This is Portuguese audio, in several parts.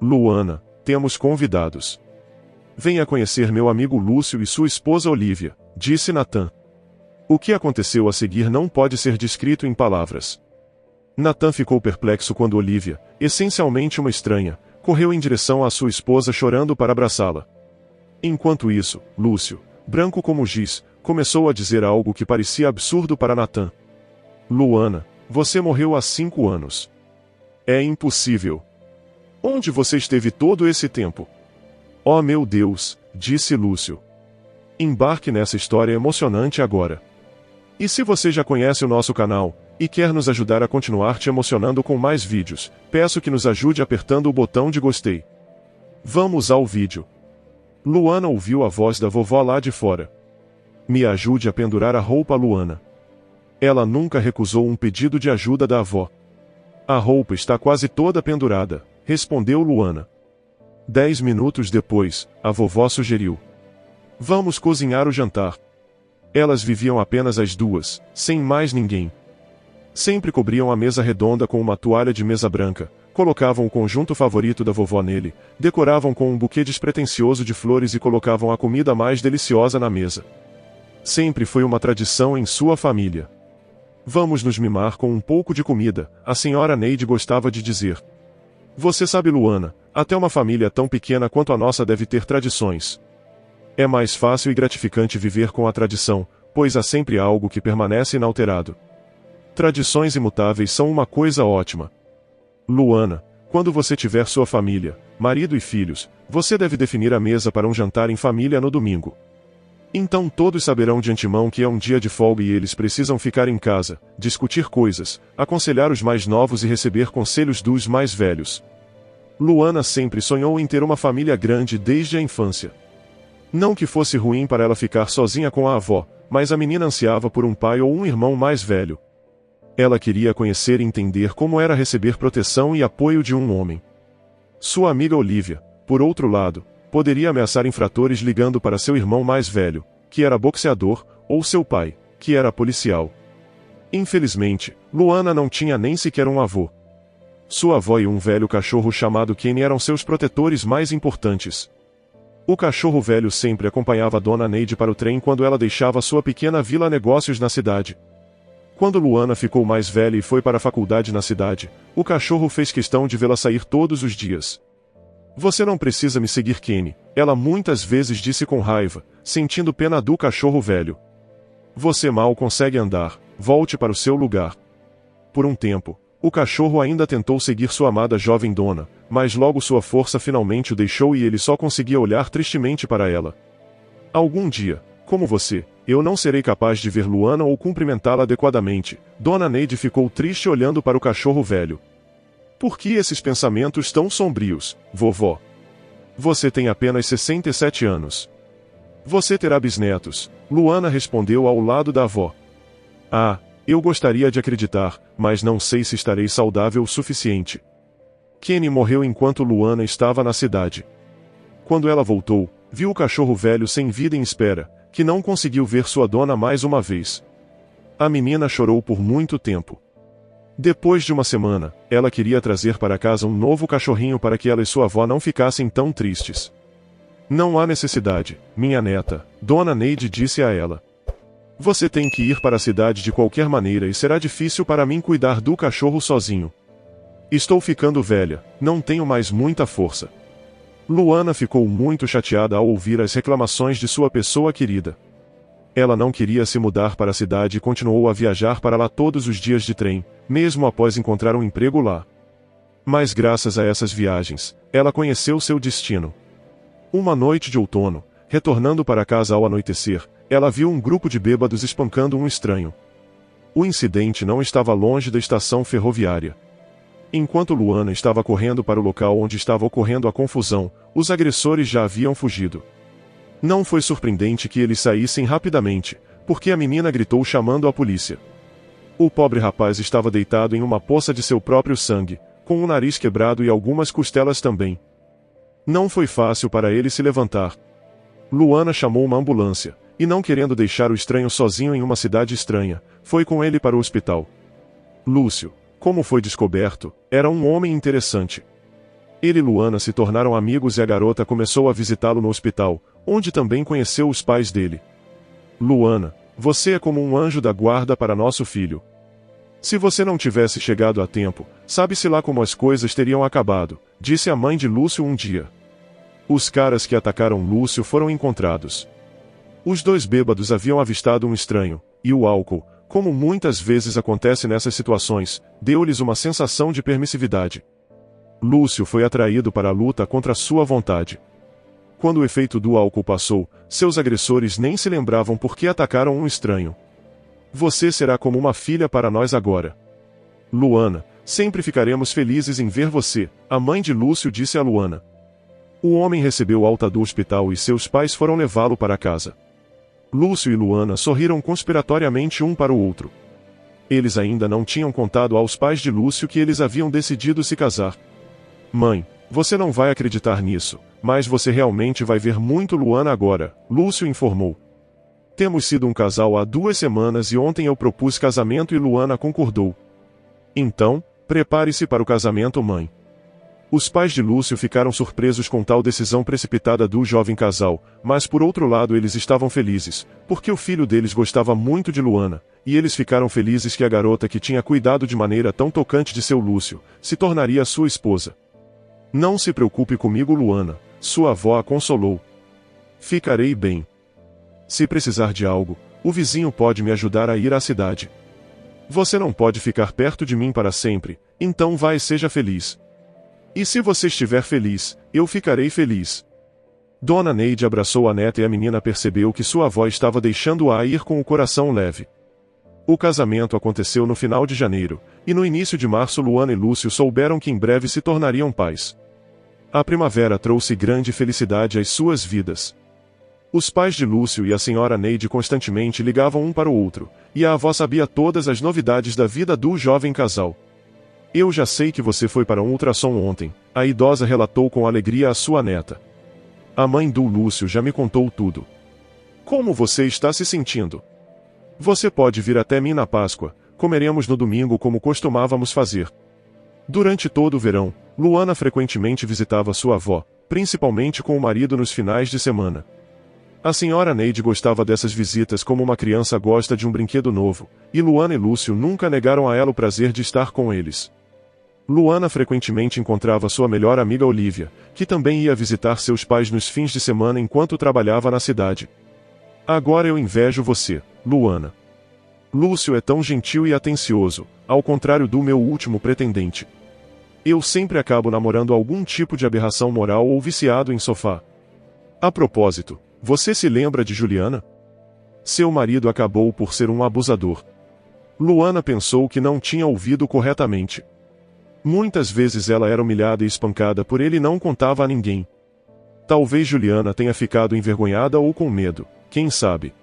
Luana, temos convidados. Venha conhecer meu amigo Lúcio e sua esposa Olivia, disse Nathan. O que aconteceu a seguir não pode ser descrito em palavras. Nathan ficou perplexo quando Olivia, essencialmente uma estranha, correu em direção à sua esposa chorando para abraçá-la. Enquanto isso, Lúcio, branco como giz, começou a dizer algo que parecia absurdo para Nathan. Luana, você morreu há 5 anos. É impossível. Onde você esteve todo esse tempo? Oh meu Deus, disse Lúcio. Embarque nessa história emocionante agora. E se você já conhece o nosso canal, e quer nos ajudar a continuar te emocionando com mais vídeos, peço que nos ajude apertando o botão de gostei. Vamos ao vídeo. Luana ouviu a voz da vovó lá de fora. Me ajude a pendurar a roupa, Luana. Ela nunca recusou um pedido de ajuda da avó. A roupa está quase toda pendurada, respondeu Luana. 10 minutos depois, a vovó sugeriu. Vamos cozinhar o jantar. Elas viviam apenas as duas, sem mais ninguém. Sempre cobriam a mesa redonda com uma toalha de mesa branca, colocavam o conjunto favorito da vovó nele, decoravam com um buquê despretensioso de flores e colocavam a comida mais deliciosa na mesa. Sempre foi uma tradição em sua família. Vamos nos mimar com um pouco de comida, a senhora Neide gostava de dizer. Você sabe, Luana, até uma família tão pequena quanto a nossa deve ter tradições. É mais fácil e gratificante viver com a tradição, pois há sempre algo que permanece inalterado. Tradições imutáveis são uma coisa ótima. Luana, quando você tiver sua família, marido e filhos, você deve definir a mesa para um jantar em família no domingo. Então todos saberão de antemão que é um dia de folga e eles precisam ficar em casa, discutir coisas, aconselhar os mais novos e receber conselhos dos mais velhos. Luana sempre sonhou em ter uma família grande desde a infância. Não que fosse ruim para ela ficar sozinha com a avó, mas a menina ansiava por um pai ou um irmão mais velho. Ela queria conhecer e entender como era receber proteção e apoio de um homem. Sua amiga Olivia, por outro lado, poderia ameaçar infratores ligando para seu irmão mais velho, que era boxeador, ou seu pai, que era policial. Infelizmente, Luana não tinha nem sequer um avô. Sua avó e um velho cachorro chamado Kenny eram seus protetores mais importantes. O cachorro velho sempre acompanhava a dona Neide para o trem quando ela deixava sua pequena vila negócios na cidade. Quando Luana ficou mais velha e foi para a faculdade na cidade, o cachorro fez questão de vê-la sair todos os dias. Você não precisa me seguir, Kenny, ela muitas vezes disse com raiva, sentindo pena do cachorro velho. Você mal consegue andar, volte para o seu lugar. Por um tempo, o cachorro ainda tentou seguir sua amada jovem dona, mas logo sua força finalmente o deixou e ele só conseguia olhar tristemente para ela. Algum dia, como você, eu não serei capaz de ver Luana ou cumprimentá-la adequadamente. Dona Neide ficou triste olhando para o cachorro velho. Por que esses pensamentos tão sombrios, vovó? Você tem apenas 67 anos. Você terá bisnetos, Luana respondeu ao lado da avó. Ah, eu gostaria de acreditar, mas não sei se estarei saudável o suficiente. Kenny morreu enquanto Luana estava na cidade. Quando ela voltou, viu o cachorro velho sem vida em espera, que não conseguiu ver sua dona mais uma vez. A menina chorou por muito tempo. Depois de uma semana, ela queria trazer para casa um novo cachorrinho para que ela e sua avó não ficassem tão tristes. Não há necessidade, minha neta, Dona Neide disse a ela. Você tem que ir para a cidade de qualquer maneira e será difícil para mim cuidar do cachorro sozinho. Estou ficando velha, não tenho mais muita força. Luana ficou muito chateada ao ouvir as reclamações de sua pessoa querida. Ela não queria se mudar para a cidade e continuou a viajar para lá todos os dias de trem, mesmo após encontrar um emprego lá. Mas graças a essas viagens, ela conheceu seu destino. Uma noite de outono, retornando para casa ao anoitecer, ela viu um grupo de bêbados espancando um estranho. O incidente não estava longe da estação ferroviária. Enquanto Luana estava correndo para o local onde estava ocorrendo a confusão, os agressores já haviam fugido. Não foi surpreendente que eles saíssem rapidamente, porque a menina gritou chamando a polícia. O pobre rapaz estava deitado em uma poça de seu próprio sangue, com o nariz quebrado e algumas costelas também. Não foi fácil para ele se levantar. Luana chamou uma ambulância, e não querendo deixar o estranho sozinho em uma cidade estranha, foi com ele para o hospital. Lúcio, como foi descoberto, era um homem interessante. Ele e Luana se tornaram amigos e a garota começou a visitá-lo no hospital, onde também conheceu os pais dele. Luana, você é como um anjo da guarda para nosso filho. Se você não tivesse chegado a tempo, sabe-se lá como as coisas teriam acabado, disse a mãe de Lúcio um dia. Os caras que atacaram Lúcio foram encontrados. Os dois bêbados haviam avistado um estranho, e o álcool, como muitas vezes acontece nessas situações, deu-lhes uma sensação de permissividade. Lúcio foi atraído para a luta contra sua vontade. Quando o efeito do álcool passou, seus agressores nem se lembravam por que atacaram um estranho. Você será como uma filha para nós agora. Luana, sempre ficaremos felizes em ver você, a mãe de Lúcio disse a Luana. O homem recebeu alta do hospital e seus pais foram levá-lo para casa. Lúcio e Luana sorriram conspiratoriamente um para o outro. Eles ainda não tinham contado aos pais de Lúcio que eles haviam decidido se casar. Mãe, você não vai acreditar nisso, mas você realmente vai ver muito Luana agora, Lúcio informou. Temos sido um casal há 2 semanas e ontem eu propus casamento e Luana concordou. Então, prepare-se para o casamento, mãe. Os pais de Lúcio ficaram surpresos com tal decisão precipitada do jovem casal, mas por outro lado eles estavam felizes, porque o filho deles gostava muito de Luana, e eles ficaram felizes que a garota que tinha cuidado de maneira tão tocante de seu Lúcio, se tornaria sua esposa. Não se preocupe comigo, Luana, sua avó a consolou. Ficarei bem. Se precisar de algo, o vizinho pode me ajudar a ir à cidade. Você não pode ficar perto de mim para sempre, então vá e seja feliz. E se você estiver feliz, eu ficarei feliz. Dona Neide abraçou a neta e a menina percebeu que sua avó estava deixando-a ir com o coração leve. O casamento aconteceu no final de janeiro, e no início de março Luana e Lúcio souberam que em breve se tornariam pais. A primavera trouxe grande felicidade às suas vidas. Os pais de Lúcio e a senhora Neide constantemente ligavam um para o outro, e a avó sabia todas as novidades da vida do jovem casal. Eu já sei que você foi para um ultrassom ontem, a idosa relatou com alegria à sua neta. A mãe do Lúcio já me contou tudo. Como você está se sentindo? Você pode vir até mim na Páscoa, comeremos no domingo como costumávamos fazer. Durante todo o verão, Luana frequentemente visitava sua avó, principalmente com o marido nos finais de semana. A senhora Neide gostava dessas visitas como uma criança gosta de um brinquedo novo, e Luana e Lúcio nunca negaram a ela o prazer de estar com eles. Luana frequentemente encontrava sua melhor amiga Olivia, que também ia visitar seus pais nos fins de semana enquanto trabalhava na cidade. Agora eu invejo você, Luana. Lúcio é tão gentil e atencioso, ao contrário do meu último pretendente. Eu sempre acabo namorando algum tipo de aberração moral ou viciado em sofá. A propósito, você se lembra de Juliana? Seu marido acabou por ser um abusador. Luana pensou que não tinha ouvido corretamente. Muitas vezes ela era humilhada e espancada por ele e não contava a ninguém. Talvez Juliana tenha ficado envergonhada ou com medo, quem sabe.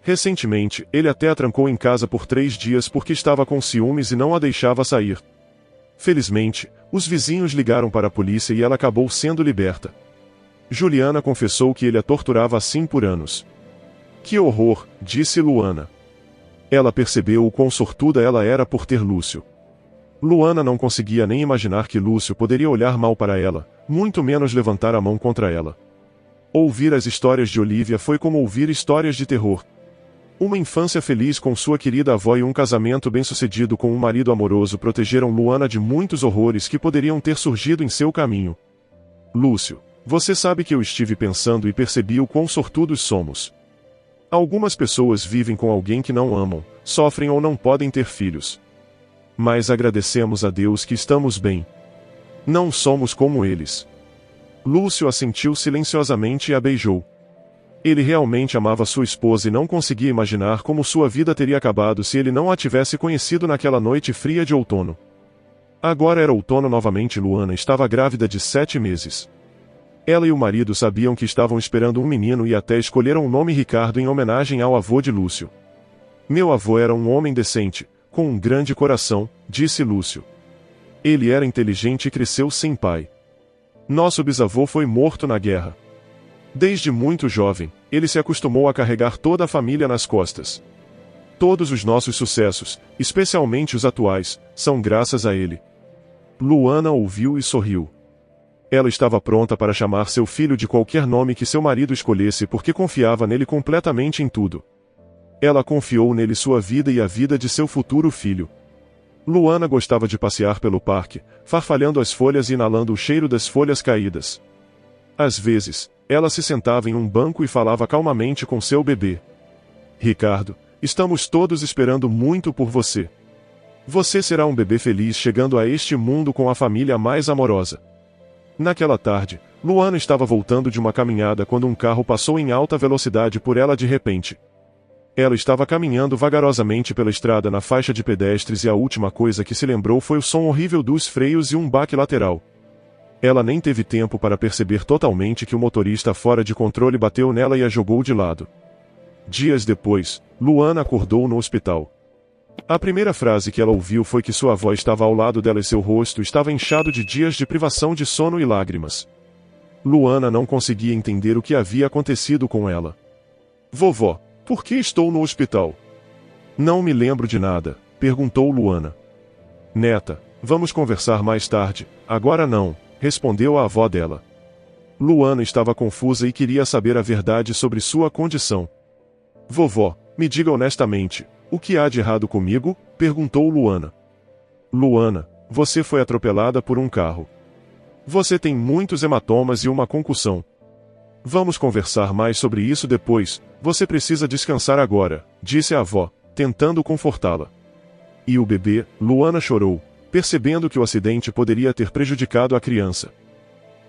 Recentemente, ele até a trancou em casa por 3 dias porque estava com ciúmes e não a deixava sair. Felizmente, os vizinhos ligaram para a polícia e ela acabou sendo liberta. Juliana confessou que ele a torturava assim por anos. Que horror, disse Luana. Ela percebeu o quão sortuda ela era por ter Lúcio. Luana não conseguia nem imaginar que Lúcio poderia olhar mal para ela, muito menos levantar a mão contra ela. Ouvir as histórias de Olivia foi como ouvir histórias de terror. Uma infância feliz com sua querida avó e um casamento bem-sucedido com um marido amoroso protegeram Luana de muitos horrores que poderiam ter surgido em seu caminho. Lúcio, você sabe que eu estive pensando e percebi o quão sortudos somos. Algumas pessoas vivem com alguém que não amam, sofrem ou não podem ter filhos. Mas agradecemos a Deus que estamos bem. Não somos como eles. Lúcio assentiu silenciosamente e a beijou. Ele realmente amava sua esposa e não conseguia imaginar como sua vida teria acabado se ele não a tivesse conhecido naquela noite fria de outono. Agora era outono novamente e Luana estava grávida de 7 meses. Ela e o marido sabiam que estavam esperando um menino e até escolheram o nome Ricardo em homenagem ao avô de Lúcio. Meu avô era um homem decente, com um grande coração, disse Lúcio. Ele era inteligente e cresceu sem pai. Nosso bisavô foi morto na guerra. Desde muito jovem, ele se acostumou a carregar toda a família nas costas. Todos os nossos sucessos, especialmente os atuais, são graças a ele. Luana ouviu e sorriu. Ela estava pronta para chamar seu filho de qualquer nome que seu marido escolhesse porque confiava nele completamente em tudo. Ela confiou nele sua vida e a vida de seu futuro filho. Luana gostava de passear pelo parque, farfalhando as folhas e inalando o cheiro das folhas caídas. Às vezes, ela se sentava em um banco e falava calmamente com seu bebê. Ricardo, estamos todos esperando muito por você. Você será um bebê feliz chegando a este mundo com a família mais amorosa. Naquela tarde, Luana estava voltando de uma caminhada quando um carro passou em alta velocidade por ela de repente. Ela estava caminhando vagarosamente pela estrada na faixa de pedestres e a última coisa que se lembrou foi o som horrível dos freios e um baque lateral. Ela nem teve tempo para perceber totalmente que o motorista fora de controle bateu nela e a jogou de lado. Dias depois, Luana acordou no hospital. A primeira frase que ela ouviu foi que sua avó estava ao lado dela e seu rosto estava inchado de dias de privação de sono e lágrimas. Luana não conseguia entender o que havia acontecido com ela. Vovó, por que estou no hospital? Não me lembro de nada, perguntou Luana. Neta, vamos conversar mais tarde, agora não, respondeu a avó dela. Luana estava confusa e queria saber a verdade sobre sua condição. Vovó, me diga honestamente, o que há de errado comigo? Perguntou Luana. Luana, você foi atropelada por um carro. Você tem muitos hematomas e uma concussão. Vamos conversar mais sobre isso depois, você precisa descansar agora, disse a avó, tentando confortá-la. E o bebê, Luana chorou, percebendo que o acidente poderia ter prejudicado a criança.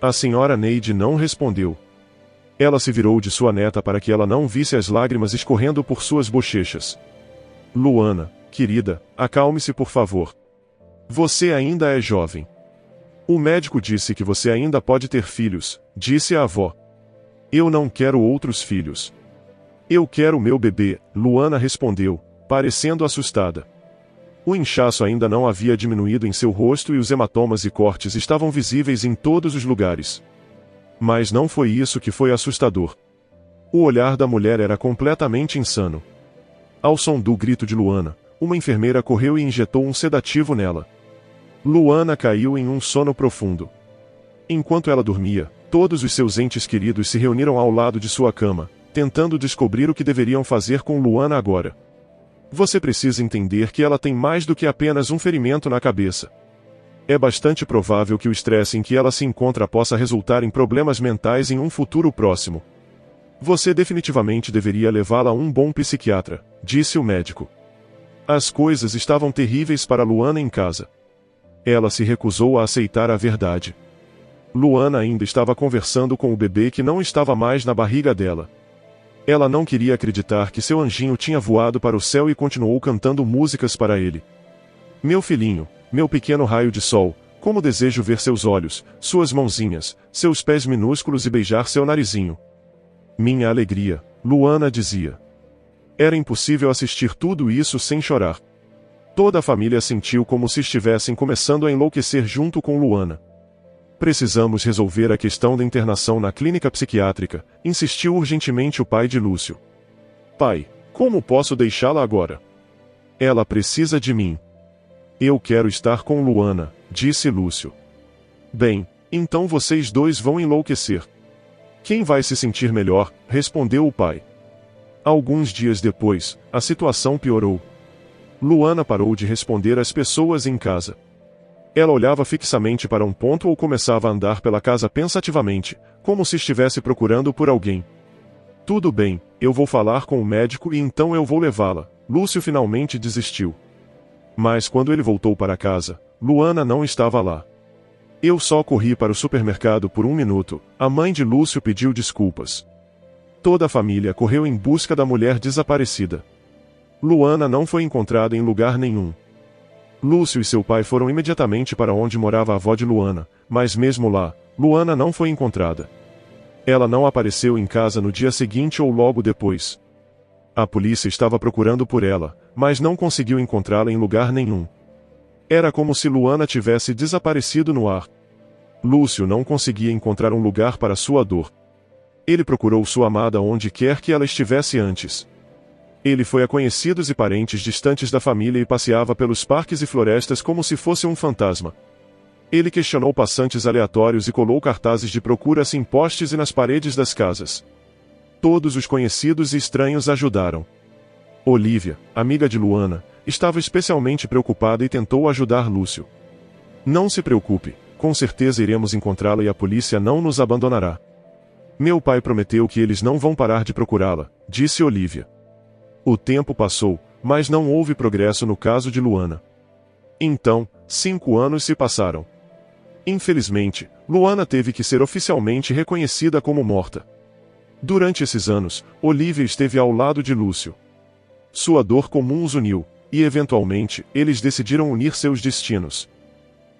A senhora Neide não respondeu. Ela se virou de sua neta para que ela não visse as lágrimas escorrendo por suas bochechas. Luana, querida, acalme-se por favor. Você ainda é jovem. O médico disse que você ainda pode ter filhos, disse a avó. Eu não quero outros filhos. Eu quero meu bebê, Luana respondeu, parecendo assustada. O inchaço ainda não havia diminuído em seu rosto e os hematomas e cortes estavam visíveis em todos os lugares. Mas não foi isso que foi assustador. O olhar da mulher era completamente insano. Ao som do grito de Luana, uma enfermeira correu e injetou um sedativo nela. Luana caiu em um sono profundo. Enquanto ela dormia, todos os seus entes queridos se reuniram ao lado de sua cama, tentando descobrir o que deveriam fazer com Luana agora. Você precisa entender que ela tem mais do que apenas um ferimento na cabeça. É bastante provável que o estresse em que ela se encontra possa resultar em problemas mentais em um futuro próximo. Você definitivamente deveria levá-la a um bom psiquiatra, disse o médico. As coisas estavam terríveis para Luana em casa. Ela se recusou a aceitar a verdade. Luana ainda estava conversando com o bebê que não estava mais na barriga dela. Ela não queria acreditar que seu anjinho tinha voado para o céu e continuou cantando músicas para ele. Meu filhinho, meu pequeno raio de sol, como desejo ver seus olhos, suas mãozinhas, seus pés minúsculos e beijar seu narizinho. Minha alegria, Luana dizia. Era impossível assistir tudo isso sem chorar. Toda a família sentiu como se estivessem começando a enlouquecer junto com Luana. Precisamos resolver a questão da internação na clínica psiquiátrica, insistiu urgentemente o pai de Lúcio. Pai, como posso deixá-la agora? Ela precisa de mim. Eu quero estar com Luana, disse Lúcio. Bem, então vocês dois vão enlouquecer. Quem vai se sentir melhor? Respondeu o pai. Alguns dias depois, a situação piorou. Luana parou de responder às pessoas em casa. Ela olhava fixamente para um ponto ou começava a andar pela casa pensativamente, como se estivesse procurando por alguém. Tudo bem, eu vou falar com o médico e então eu vou levá-la. Lúcio finalmente desistiu. Mas quando ele voltou para casa, Luana não estava lá. Eu só corri para o supermercado por 1 minuto, a mãe de Lúcio pediu desculpas. Toda a família correu em busca da mulher desaparecida. Luana não foi encontrada em lugar nenhum. Lúcio e seu pai foram imediatamente para onde morava a avó de Luana, mas mesmo lá, Luana não foi encontrada. Ela não apareceu em casa no dia seguinte ou logo depois. A polícia estava procurando por ela, mas não conseguiu encontrá-la em lugar nenhum. Era como se Luana tivesse desaparecido no ar. Lúcio não conseguia encontrar um lugar para sua dor. Ele procurou sua amada onde quer que ela estivesse antes. Ele foi a conhecidos e parentes distantes da família e passeava pelos parques e florestas como se fosse um fantasma. Ele questionou passantes aleatórios e colou cartazes de procura-se em postes e nas paredes das casas. Todos os conhecidos e estranhos ajudaram. Olivia, amiga de Luana, estava especialmente preocupada e tentou ajudar Lúcio. Não se preocupe, com certeza iremos encontrá-la e a polícia não nos abandonará. Meu pai prometeu que eles não vão parar de procurá-la, disse Olivia. O tempo passou, mas não houve progresso no caso de Luana. Então, 5 anos se passaram. Infelizmente, Luana teve que ser oficialmente reconhecida como morta. Durante esses anos, Olivia esteve ao lado de Lúcio. Sua dor comum os uniu, e eventualmente, eles decidiram unir seus destinos.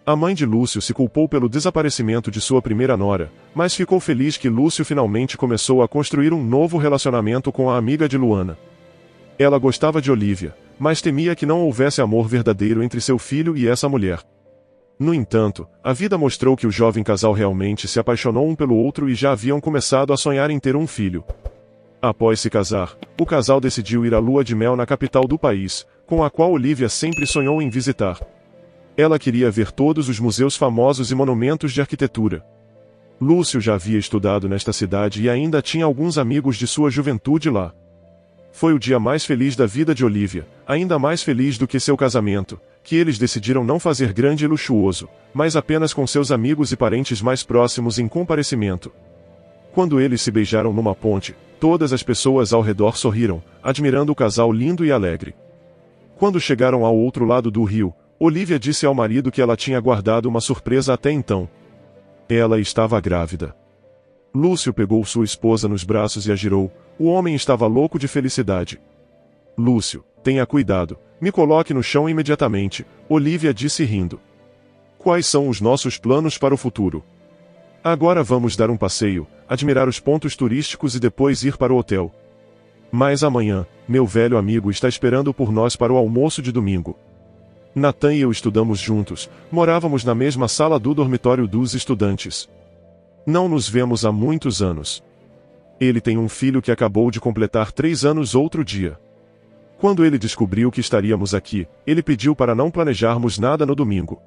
A mãe de Lúcio se culpou pelo desaparecimento de sua primeira nora, mas ficou feliz que Lúcio finalmente começou a construir um novo relacionamento com a amiga de Luana. Ela gostava de Olivia, mas temia que não houvesse amor verdadeiro entre seu filho e essa mulher. No entanto, a vida mostrou que o jovem casal realmente se apaixonou um pelo outro e já haviam começado a sonhar em ter um filho. Após se casar, o casal decidiu ir à lua de mel na capital do país, com a qual Olivia sempre sonhou em visitar. Ela queria ver todos os museus famosos e monumentos de arquitetura. Lúcio já havia estudado nesta cidade e ainda tinha alguns amigos de sua juventude lá. Foi o dia mais feliz da vida de Olivia, ainda mais feliz do que seu casamento, que eles decidiram não fazer grande e luxuoso, mas apenas com seus amigos e parentes mais próximos em comparecimento. Quando eles se beijaram numa ponte, todas as pessoas ao redor sorriram, admirando o casal lindo e alegre. Quando chegaram ao outro lado do rio, Olivia disse ao marido que ela tinha guardado uma surpresa até então. Ela estava grávida. Lúcio pegou sua esposa nos braços e a girou. O homem estava louco de felicidade. Lúcio, tenha cuidado, me coloque no chão imediatamente, Olivia disse rindo. Quais são os nossos planos para o futuro? Agora vamos dar um passeio, admirar os pontos turísticos e depois ir para o hotel. Mas amanhã, meu velho amigo está esperando por nós para o almoço de domingo. Nathan e eu estudamos juntos, morávamos na mesma sala do dormitório dos estudantes. Não nos vemos há muitos anos. Ele tem um filho que acabou de completar 3 anos outro dia. Quando ele descobriu que estaríamos aqui, ele pediu para não planejarmos nada no domingo.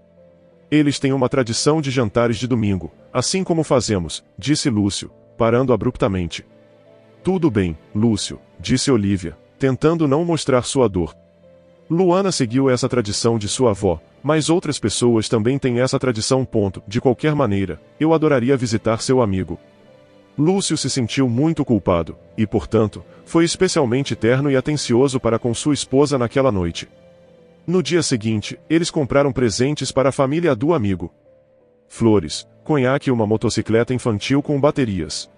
Eles têm uma tradição de jantares de domingo, assim como fazemos, disse Lúcio, parando abruptamente. Tudo bem, Lúcio, disse Olivia, tentando não mostrar sua dor. Luana seguiu essa tradição de sua avó, mas outras pessoas também têm essa tradição. De qualquer maneira, eu adoraria visitar seu amigo. Lúcio se sentiu muito culpado, e portanto, foi especialmente terno e atencioso para com sua esposa naquela noite. No dia seguinte, eles compraram presentes para a família do amigo. Flores, conhaque e uma motocicleta infantil com baterias.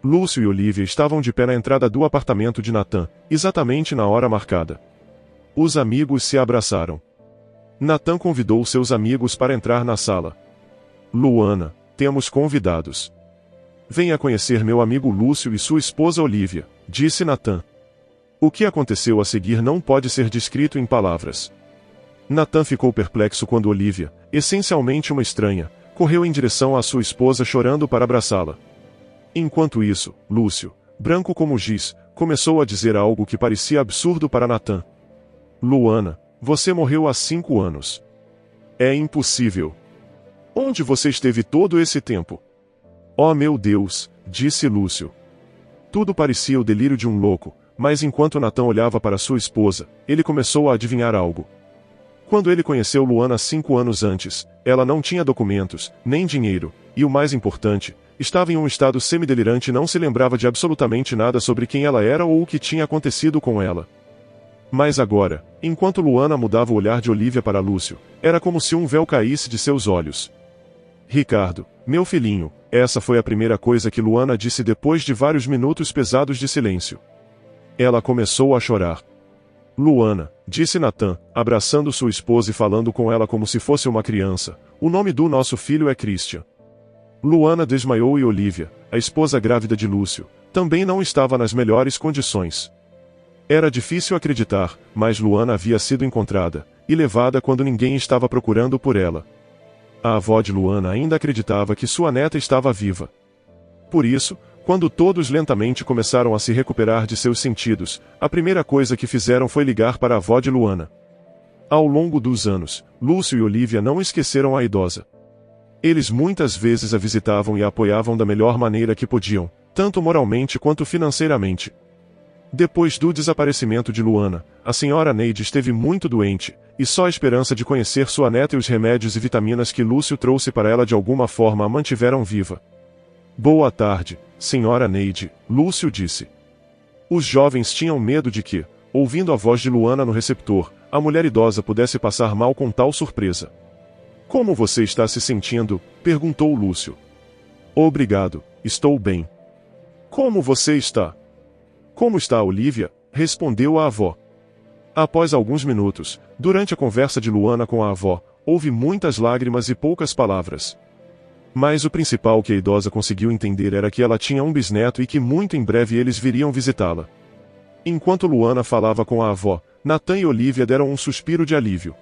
Lúcio e Olivia estavam de pé na entrada do apartamento de Nathan, exatamente na hora marcada. Os amigos se abraçaram. Nathan convidou seus amigos para entrar na sala. Luana, temos convidados. Venha conhecer meu amigo Lúcio e sua esposa Olivia, disse Nathan. O que aconteceu a seguir não pode ser descrito em palavras. Nathan ficou perplexo quando Olivia, essencialmente uma estranha, correu em direção à sua esposa chorando para abraçá-la. Enquanto isso, Lúcio, branco como giz, começou a dizer algo que parecia absurdo para Nathan. Luana, você morreu há 5 anos. É impossível. Onde você esteve todo esse tempo? Oh meu Deus, disse Lúcio. Tudo parecia o delírio de um louco, mas enquanto Nathan olhava para sua esposa, ele começou a adivinhar algo. Quando ele conheceu Luana 5 anos antes, ela não tinha documentos, nem dinheiro, e o mais importante, estava em um estado semidelirante e não se lembrava de absolutamente nada sobre quem ela era ou o que tinha acontecido com ela. Mas agora, enquanto Luana mudava o olhar de Olivia para Lúcio, era como se um véu caísse de seus olhos. Ricardo, meu filhinho, essa foi a primeira coisa que Luana disse depois de vários minutos pesados de silêncio. Ela começou a chorar. Luana, disse Nathan, abraçando sua esposa e falando com ela como se fosse uma criança, o nome do nosso filho é Christian. Luana desmaiou e Olivia, a esposa grávida de Lúcio, também não estava nas melhores condições. Era difícil acreditar, mas Luana havia sido encontrada, e levada quando ninguém estava procurando por ela. A avó de Luana ainda acreditava que sua neta estava viva. Por isso, quando todos lentamente começaram a se recuperar de seus sentidos, a primeira coisa que fizeram foi ligar para a avó de Luana. Ao longo dos anos, Lúcio e Olivia não esqueceram a idosa. Eles muitas vezes a visitavam e a apoiavam da melhor maneira que podiam, tanto moralmente quanto financeiramente. Depois do desaparecimento de Luana, a senhora Neide esteve muito doente, e só a esperança de conhecer sua neta e os remédios e vitaminas que Lúcio trouxe para ela de alguma forma a mantiveram viva. Boa tarde, senhora Neide, Lúcio disse. Os jovens tinham medo de que, ouvindo a voz de Luana no receptor, a mulher idosa pudesse passar mal com tal surpresa. Como você está se sentindo? Perguntou Lúcio. Obrigado, estou bem. Como você está? Como está a Olívia? Respondeu a avó. Após alguns minutos, durante a conversa de Luana com a avó, houve muitas lágrimas e poucas palavras. Mas o principal que a idosa conseguiu entender era que ela tinha um bisneto e que muito em breve eles viriam visitá-la. Enquanto Luana falava com a avó, Natan e Olívia deram um suspiro de alívio.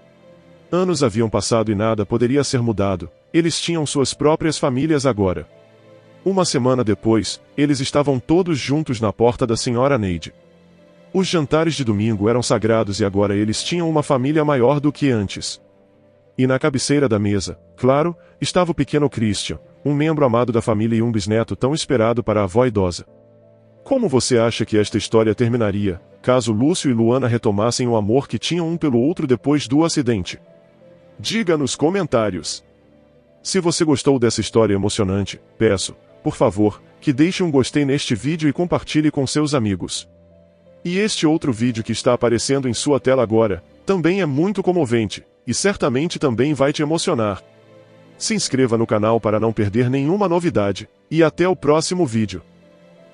Anos haviam passado e nada poderia ser mudado, eles tinham suas próprias famílias agora. Uma semana depois, eles estavam todos juntos na porta da senhora Neide. Os jantares de domingo eram sagrados e agora eles tinham uma família maior do que antes. E na cabeceira da mesa, claro, estava o pequeno Christian, um membro amado da família e um bisneto tão esperado para a avó idosa. Como você acha que esta história terminaria, caso Lúcio e Luana retomassem o amor que tinham um pelo outro depois do acidente? Diga nos comentários. Se você gostou dessa história emocionante, peço, por favor, que deixe um gostei neste vídeo e compartilhe com seus amigos. E este outro vídeo que está aparecendo em sua tela agora, também é muito comovente, e certamente também vai te emocionar. Se inscreva no canal para não perder nenhuma novidade, e até o próximo vídeo.